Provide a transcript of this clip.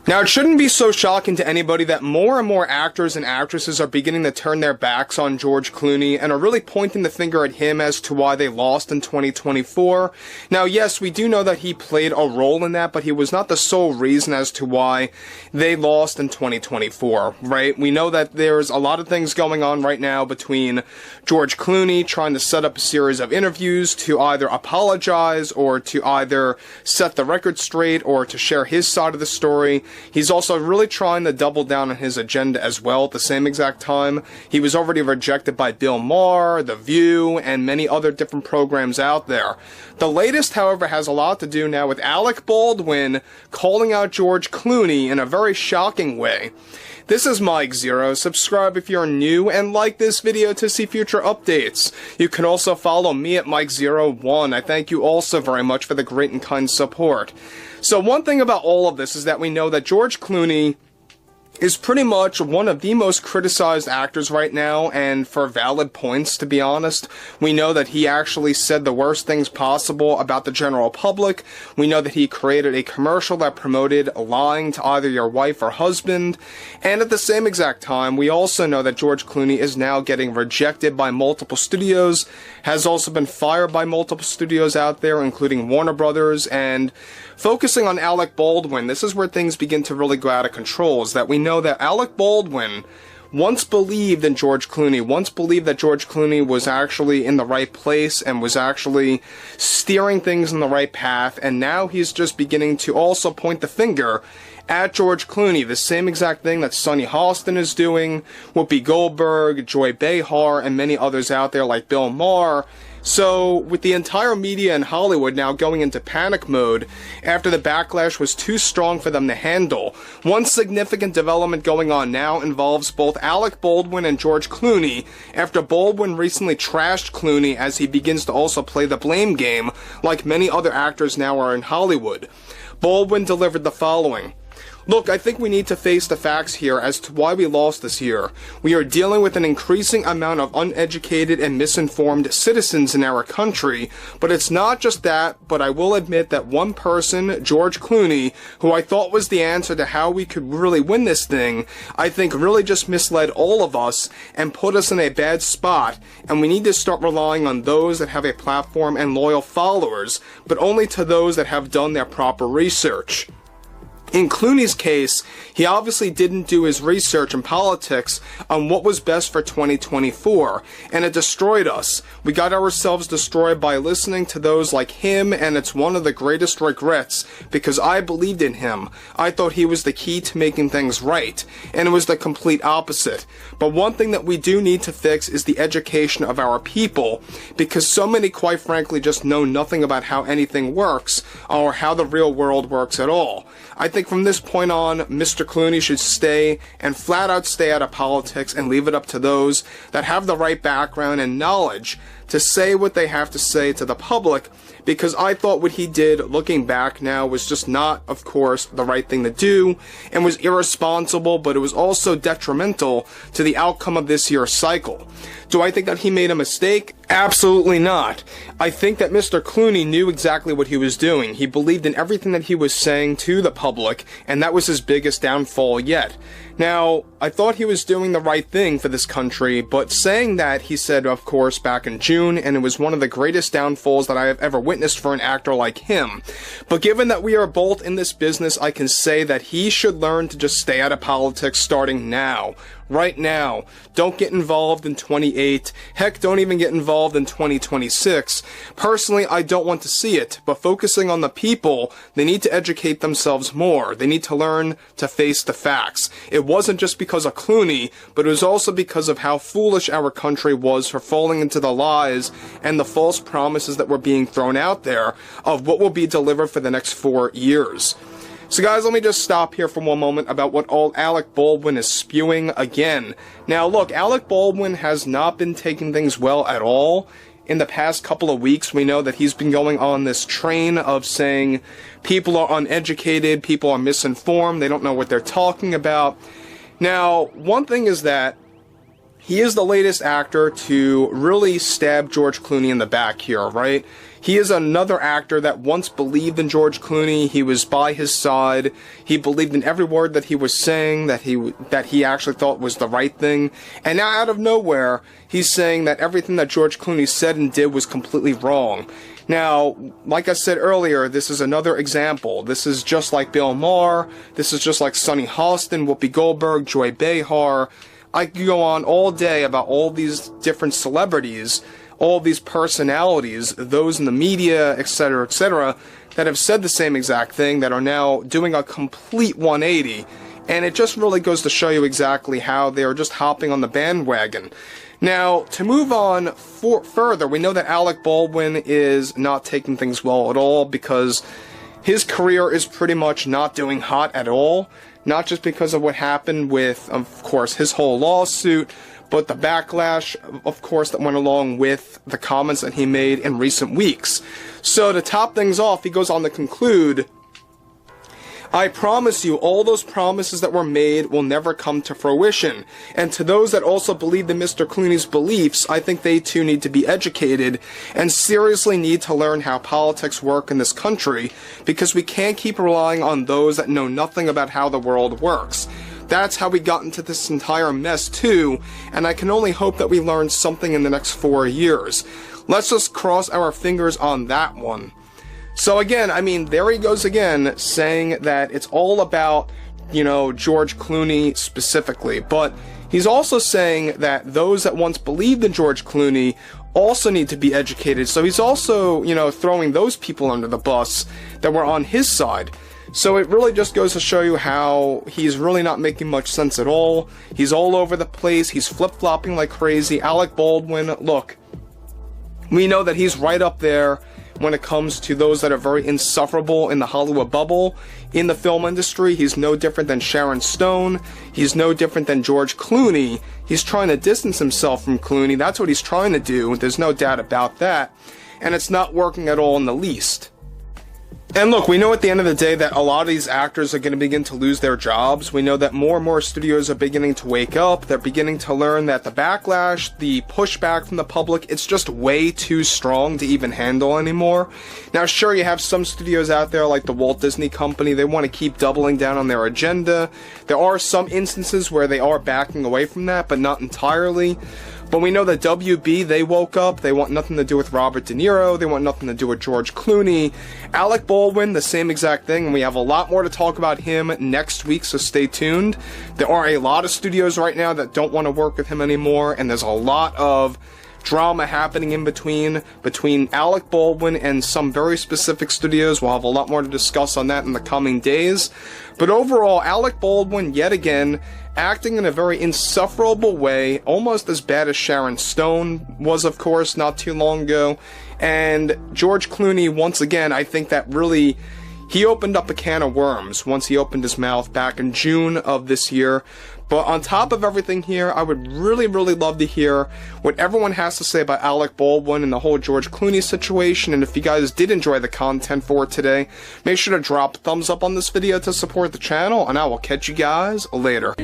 Now, it shouldn't be so shocking to anybody that more and more actors and actresses are beginning to turn their backs on George Clooney and are really pointing the finger at him as to why they lost in 2024. Now, yes, we do know that he played a role in that, but he was not the sole reason as to why they lost in 2024, right? We know that there's a lot of things going on right now between George Clooney trying to set up a series of interviews to either apologize or to either set the record straight or to share his side of the story. He's also really trying to double down on his agenda as well at the same exact time. He was already rejected by Bill Maher, The View, and many other different programs out there. The latest, however, has a lot to do now with Alec Baldwin calling out George Clooney in a very shocking way. This is Mike Zero. Subscribe if you're new and like this video to see future updates. You can also follow me at Mike01. I thank you also very much for the great and kind support. So one thing about all of this is that we know that George Clooney is pretty much one of the most criticized actors right now, and for valid points, to be honest. We know that he actually said the worst things possible about the general public. We know that he created a commercial that promoted lying to either your wife or husband. And at the same exact time, we also know that George Clooney is now getting rejected by multiple studios, has also been fired by multiple studios out there, including Warner Brothers. And focusing on Alec Baldwin, this is where things begin to really go out of control, is that we know that Alec Baldwin once believed in George Clooney, once believed that George Clooney was actually in the right place and was actually steering things in the right path, and now he's just beginning to also point the finger at George Clooney, the same exact thing that Sunny Hostin is doing, Whoopi Goldberg, Joy Behar, and many others out there like Bill Maher. So, with the entire media in Hollywood now going into panic mode after the backlash was too strong for them to handle, one significant development going on now involves both Alec Baldwin and George Clooney, after Baldwin recently trashed Clooney as he begins to also play the blame game like many other actors now are in Hollywood. Baldwin delivered the following: "Look, I think we need to face the facts here as to why we lost this year. We are dealing with an increasing amount of uneducated and misinformed citizens in our country, but it's not just that, but I will admit that one person, George Clooney, who I thought was the answer to how we could really win this thing, I think really just misled all of us and put us in a bad spot, and we need to start relying on those that have a platform and loyal followers, but only to those that have done their proper research." In Clooney's case, he obviously didn't do his research in politics on what was best for 2024, and it destroyed us. We got ourselves destroyed by listening to those like him, and it's one of the greatest regrets, because I believed in him. I thought he was the key to making things right, and it was the complete opposite. But one thing that we do need to fix is the education of our people, because so many, quite frankly, just know nothing about how anything works, or how the real world works at all. I think from this point on, Mr. Clooney should stay and flat out stay out of politics and leave it up to those that have the right background and knowledge to say what they have to say to the public, because I thought what he did, looking back now, was just not, of course, the right thing to do, and was irresponsible, but it was also detrimental to the outcome of this year's cycle. Do I think that he made a mistake? Absolutely not. I think that Mr. Clooney knew exactly what he was doing. He believed in everything that he was saying to the public, and that was his biggest downfall yet. Now, I thought he was doing the right thing for this country, but saying that, he said, of course, back in June, and it was one of the greatest downfalls that I have ever witnessed for an actor like him. But given that we are both in this business, I can say that he should learn to just stay out of politics starting now. Right now. Don't get involved in 28. Heck, don't even get involved in 2026. Personally, I don't want to see it, but focusing on the people, they need to educate themselves more. They need to learn to face the facts. It wasn't just because of Clooney, but it was also because of how foolish our country was for falling into the lies and the false promises that were being thrown out there of what will be delivered for the next 4 years. So guys, let me just stop here for one moment about what all Alec Baldwin is spewing again. Now look, Alec Baldwin has not been taking things well at all. In the past couple of weeks, we know that he's been going on this train of saying people are uneducated, people are misinformed, they don't know what they're talking about. Now, one thing is that he is the latest actor to really stab George Clooney in the back here, right? He is another actor that once believed in George Clooney. He was by his side. He believed in every word that he was saying, that he actually thought was the right thing. And now out of nowhere, he's saying that everything that George Clooney said and did was completely wrong. Now, like I said earlier, this is another example. This is just like Bill Maher. This is just like Sonny Hostin, Whoopi Goldberg, Joy Behar. I could go on all day about all these different celebrities, all these personalities, those in the media, etc., that have said the same exact thing, that are now doing a complete 180, and it just really goes to show you exactly how they are just hopping on the bandwagon. Now, to move on further, we know that Alec Baldwin is not taking things well at all, because his career is pretty much not doing hot at all, not just because of what happened with, of course, his whole lawsuit, but the backlash, of course, that went along with the comments that he made in recent weeks. So to top things off, he goes on to conclude, "I promise you, all those promises that were made will never come to fruition. And to those that also believe in Mr. Clooney's beliefs, I think they too need to be educated and seriously need to learn how politics work in this country, because we can't keep relying on those that know nothing about how the world works." That's how we got into this entire mess too, and I can only hope that we learn something in the next 4 years. Let's just cross our fingers on that one. So again, I mean, there he goes again, saying that it's all about, George Clooney specifically, but he's also saying that those that once believed in George Clooney also need to be educated. So he's also, throwing those people under the bus that were on his side. So it really just goes to show you how he's really not making much sense at all. He's all over the place. He's flip-flopping like crazy. Alec Baldwin, look, we know that he's right up there when it comes to those that are very insufferable in the Hollywood bubble. In the film industry, he's no different than Sharon Stone. He's no different than George Clooney. He's trying to distance himself from Clooney. That's what he's trying to do. There's no doubt about that. And it's not working at all in the least. And look, we know at the end of the day that a lot of these actors are going to begin to lose their jobs. We know that more and more studios are beginning to wake up. They're beginning to learn that the backlash, the pushback from the public, it's just way too strong to even handle anymore. Now, sure, you have some studios out there like the Walt Disney Company. They want to keep doubling down on their agenda. There are some instances where they are backing away from that, but not entirely. But we know that WB, they woke up. They want nothing to do with Robert De Niro. They want nothing to do with George Clooney. Alec Baldwin, the same exact thing. And we have a lot more to talk about him next week, so stay tuned. There are a lot of studios right now that don't want to work with him anymore. And there's a lot of drama happening in between Alec Baldwin and some very specific studios. We'll have a lot more to discuss on that in the coming days. But overall, Alec Baldwin, yet again, acting in a very insufferable way, almost as bad as Sharon Stone was, of course, not too long ago. And George Clooney, once again, I think that really, he opened up a can of worms once he opened his mouth back in June of this year. But on top of everything here, I would really, really love to hear what everyone has to say about Alec Baldwin and the whole George Clooney situation. And if you guys did enjoy the content for today, make sure to drop a thumbs up on this video to support the channel, and I will catch you guys later.